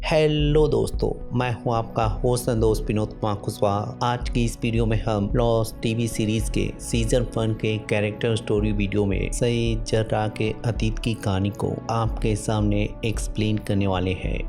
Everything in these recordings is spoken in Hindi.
हेलो दोस्तों, मैं हूं आपका होस्ट एंड दोस्त विनोद कुमार कुशवाहा। आज की इस वीडियो में हम लॉस्ट टीवी सीरीज के सीजन 1 के कैरेक्टर स्टोरी वीडियो में सईद जर्राह के अतीत की कहानी को आपके सामने एक्सप्लेन करने वाले हैं।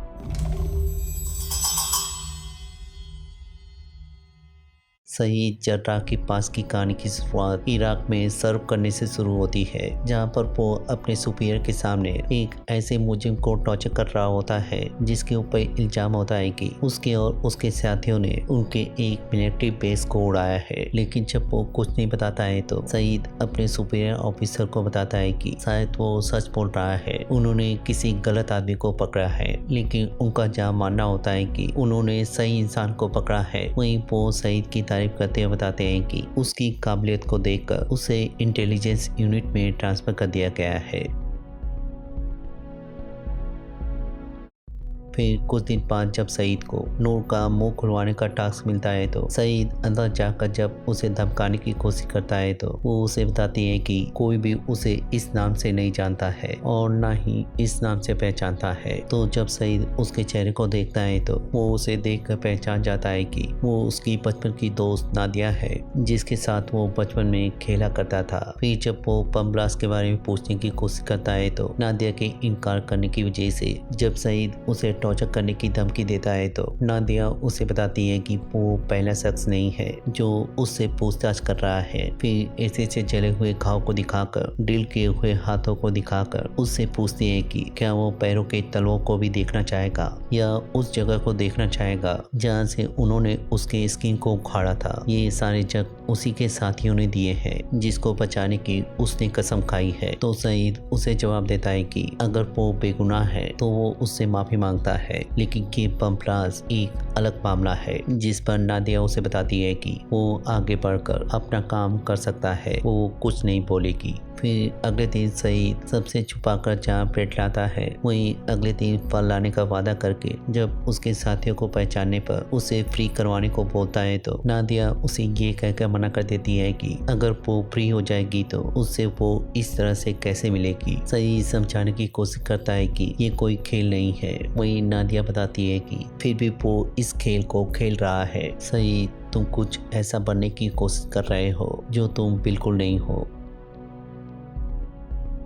सईद जर्राह के पास की कहानी की शुरुआत इराक में सर्व करने से शुरू होती है, जहां पर वो अपने सुपीरियर के सामने एक ऐसे मुजरिम को टॉर्चर कर रहा होता है जिसके ऊपर इल्जाम होता है कि उसके और उसके साथियों ने उनके एक मिलिट्री बेस को उड़ाया है। लेकिन जब वो कुछ नहीं बताता है तो सईद अपने सुपीरियर ऑफिसर को बताता है कि शायद वो सच बोल रहा है, उन्होंने किसी गलत आदमी को पकड़ा है। लेकिन उनका जहाँ मानना होता है कि उन्होंने सही इंसान को पकड़ा है, वहीं वो सईद की तारीफ करते हुए बताते हैं कि उसकी काबिलियत को देखकर उसे इंटेलिजेंस यूनिट में ट्रांसफर कर दिया गया है। फिर कुछ दिन बाद जब सईद को नूर का मुंह खुलवाने का टास्क मिलता है तो सईद अंदर जाकर जब उसे धमकाने की कोशिश करता है तो वो उसे बताती है कि कोई भी उसे इस नाम से नहीं जानता है और ना ही इस नाम से पहचानता है। तो जब सईद उसके चेहरे को देखता है तो वो उसे देखकर पहचान जाता है कि वो उसकी बचपन की दोस्त नादिया है, जिसके साथ वो बचपन में खेला करता था। फिर जब वो बम ब्लास्ट के बारे में पूछने की कोशिश करता है तो नादिया के इनकार करने की वजह से जब सईद उसे टॉर्चर करने की धमकी देता है तो नादिया उसे बताती है कि वो पहला शख्स नहीं है जो उससे पूछताछ कर रहा है। फिर ऐसे से जले हुए घाव को दिखाकर, ड्रिल किए हुए हाथों को दिखाकर उससे पूछती है कि क्या वो पैरों के तलवों को भी देखना चाहेगा या उस जगह को देखना चाहेगा जहाँ से उन्होंने उसके स्किन को उखाड़ा था। ये सारे जग उसी के साथियों ने दिए हैं जिसको बचाने की उसने कसम खाई है। तो सईद उसे जवाब देता है कि अगर वो बेगुनाह है तो वो उससे माफी मांगता है, लेकिन ये बम ब्लास्ट एक अलग मामला है जिस पर नादिया उसे बताती है कि वो आगे बढ़कर अपना काम कर सकता है, वो कुछ नहीं बोलेगी। फिर अगले दिन सईद सबसे छुपाकर जहाँ ब्रेड लाता है वहीं अगले दिन फल लाने का वादा करके जब उसके साथियों को पहचानने पर उसे फ्री करवाने को बोलता है तो नादिया उसे ये कहकर मना कर देती है कि अगर वो फ्री हो जाएगी तो उससे वो इस तरह से कैसे मिलेगी। सईद समझाने की कोशिश करता है कि ये कोई खेल नहीं है। वहीं नादिया बताती है कि फिर भी वो इस खेल को खेल रहा है। सईद, तुम कुछ ऐसा बनने की कोशिश कर रहे हो जो तुम बिल्कुल नहीं हो।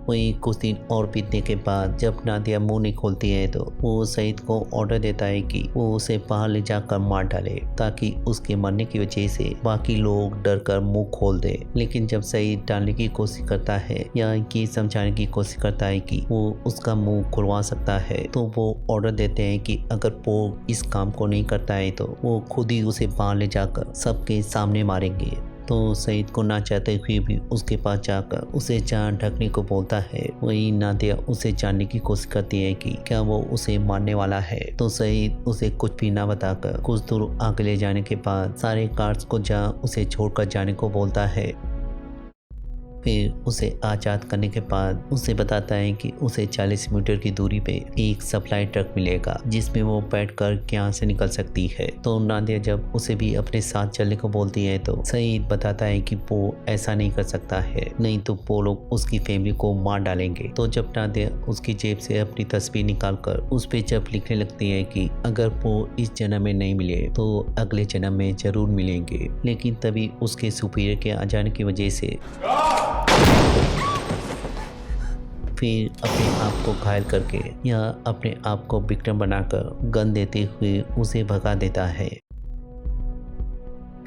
वहीं कुछ दिन और बीतने के बाद जब नादिया मुंह नहीं खोलती है तो वो सईद को ऑर्डर देता है कि वो उसे बाहर ले जाकर मार डाले ताकि उसके मरने की वजह से बाकी लोग डर कर मुंह खोल दे। लेकिन जब सईद डालने की कोशिश करता है या ये समझाने की कोशिश करता है कि वो उसका मुंह खुलवा सकता है तो वो ऑर्डर देते हैं कि अगर वो इस काम को नहीं करता है तो वो खुद ही उसे बाहर ले जाकर सबके सामने मारेंगे। तो सईद को ना चाहते हुए भी उसके पास जाकर उसे जान ढकने को बोलता है। वहीं नादिया उसे जानने की कोशिश करती है कि क्या वो उसे मारने वाला है। तो सईद उसे कुछ भी ना बताकर कुछ दूर आगे ले जाने के बाद सारे कार्ड्स को जहाँ उसे छोड़कर जाने को बोलता है। फिर उसे आज़ाद करने के बाद उसे बताता है कि उसे 40 मीटर की दूरी पे एक सप्लाई ट्रक मिलेगा जिसमें वो बैठकर यहाँ से निकल सकती है। तो नादिया जब उसे भी अपने साथ चलने को बोलती है तो सईद बताता है कि वो ऐसा नहीं कर सकता है, नहीं तो वो लोग उसकी फैमिली को मार डालेंगे। तो जब नादिया उसकी जेब से अपनी तस्वीर निकाल कर उस पर जब लिखने लगती है कि अगर वो इस जन्म में नहीं मिले तो अगले जन्म में जरूर मिलेंगे, लेकिन तभी उसके सुपीरियर के आ जाने की वजह से फिर अपने आप को घायल करके या अपने आप को विक्टिम बनाकर गन देते हुए उसे भगा देता है।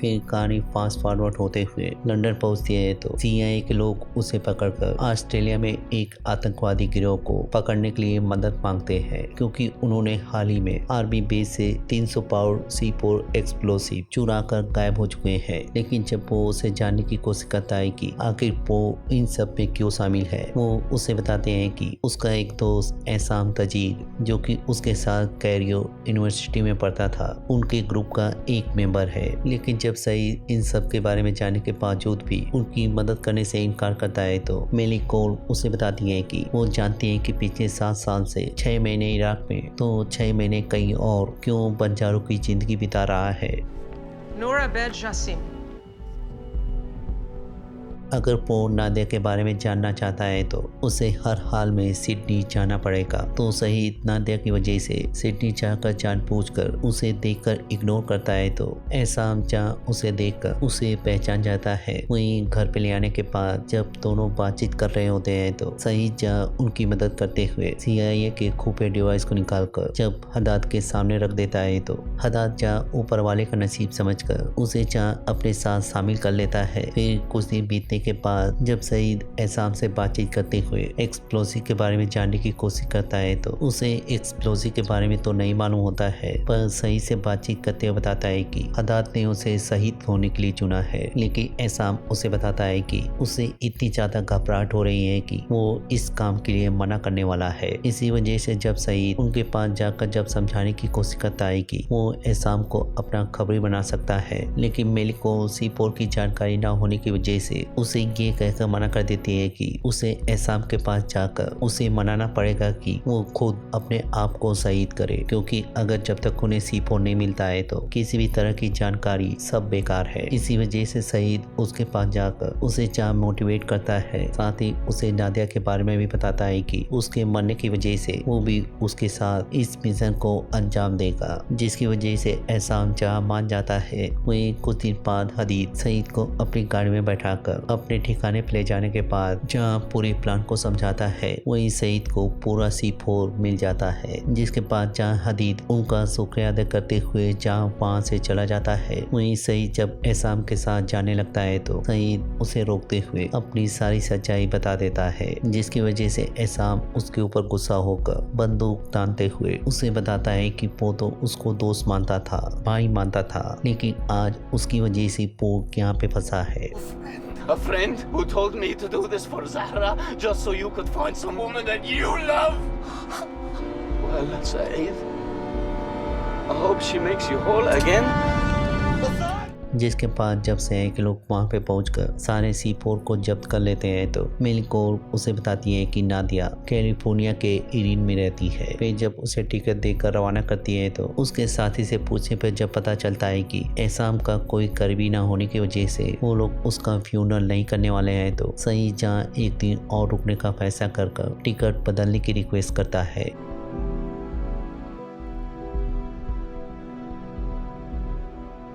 फिर कहानी फास्ट फॉरवर्ड होते हुए लंदन पहुंचती है तो CIA के लोग उसे पकड़कर ऑस्ट्रेलिया में एक आतंकवादी गिरोह को पकड़ने के लिए मदद मांगते हैं, क्योंकि उन्होंने हाल ही में आर्मी बेस से 300 पाउंड C4 एक्सप्लोसिव चुरा कर गायब हो चुके हैं। लेकिन जब वो उसे जानने की कोशिश करता है कि आखिर वो इन सब में क्यों शामिल है, वो उसे बताते हैं कि उसका एक दोस्त एहसान तजीर जो कि उसके साथ कैरियो यूनिवर्सिटी में पढ़ता था, उनके ग्रुप का एक मेंबर है। लेकिन जब सईद इन सब के बारे में जानने के बावजूद भी उनकी मदद करने से इनकार करता है तो मेली कोल उसे बताती है कि वो जानती है कि पिछले 7 साल से 6 महीने इराक में तो 6 महीने कहीं और क्यों बंजारों की जिंदगी बिता रहा है। Noura Bed Jassim. अगर पो नादिया के बारे में जानना चाहता है तो उसे हर हाल में सिडनी जाना पड़ेगा। तो सईद नादिया की वजह से सिडनी जाकर जानबूझकर उसे देखकर इग्नोर करता है तो एहसाम जहाँ उसे देखकर उसे पहचान जाता है। वहीं घर पे ले आने के बाद जब दोनों बातचीत कर रहे होते हैं तो सईद जहाँ उनकी मदद करते हुए CIA के खुफिया डिवाइस को निकालकर जब हदाद के सामने रख देता है तो हदाद जहाँ ऊपर वाले का नसीब समझकर उसे जहाँ अपने साथ शामिल कर लेता है। फिर कुछ दिन बीतने के बाद जब सईद एहसाम से बातचीत करते हुए एक्सप्लोसिव के बारे में जानने की कोशिश करता है तो उसे एक्सप्लोसिव के बारे में तो नहीं मालूम होता है, पर सईद से बातचीत करते हुए बताता है कि हदाद ने उसे शहीद होने के लिए चुना है। लेकिन एहसाम उसे बताता है कि उसे इतनी ज्यादा घबराहट हो रही है कि वो इस काम के लिए मना करने वाला है। इसी वजह से जब सईद उनके पास जाकर जब समझाने की कोशिश करता है कि वो एहसाम को अपना खबरी बना सकता है, लेकिन मेलिक को C4 की जानकारी न होने की वजह से उसे ये कहकर मना कर देती है कि उसे एहसाम के पास जाकर उसे मनाना पड़ेगा कि वो खुद अपने आप को शहीद करे, क्योंकि अगर जब तक उन्हें C4 नहीं मिलता है तो किसी भी तरह की जानकारी सब बेकार है। इसी वजह से सईद उसके पास जाकर उसे जहाँ मोटिवेट करता है, साथ ही उसे नादिया के बारे में भी बताता है कि उसके मरने की वजह से वो भी उसके साथ इस मिशन को अंजाम देगा, जिसकी वजह से एहसाम जहाँ मान जाता है। वहीं कुछ दिन बाद हदीद सईद को अपनी गाड़ी में बैठाकर अपने ठिकाने पे ले जाने के बाद जहाँ पूरे प्लान को समझाता है, वहीं सईद को पूरा C4 मिल जाता है, जिसके बाद जहाँ हदीद उनका शुक्रिया अदा करते हुए जहाँ वहाँ से चला जाता है। वहीं सईद जब एहसाम के साथ जाने लगता है तो सईद उसे रोकते हुए अपनी सारी सच्चाई बता देता है, जिसकी वजह से एहसाम उसके ऊपर गुस्सा होकर बंदूक तानते हुए उसे बताता है कि वो तो उसको दोस्त मानता था, भाई मानता था, लेकिन आज उसकी वजह से वो यहाँ पे फंसा है। A friend who told me to do this for Zahra just so you could find some woman that you love. Well, Saeed, I hope she makes you whole again. जिसके बाद जब से के लोग वहाँ पे पहुंचकर सारे C4 को जब्त कर लेते हैं तो मेलिकोर उसे बताती है कि नादिया कैलिफोर्निया के इरीन में रहती है। फिर जब उसे टिकट देकर रवाना करती है तो उसके साथी से पूछने पर जब पता चलता है कि एहसाम का कोई करीबी ना होने की वजह से वो लोग उसका फ्यूनरल नहीं करने वाले हैं तो सईद जहाँ एक दिन और रुकने का फैसला कर टिकट बदलने की रिक्वेस्ट करता है।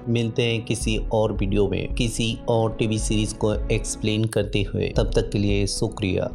मिलते हैं किसी और वीडियो में किसी और टीवी सीरीज को एक्सप्लेन करते हुए, तब तक के लिए शुक्रिया।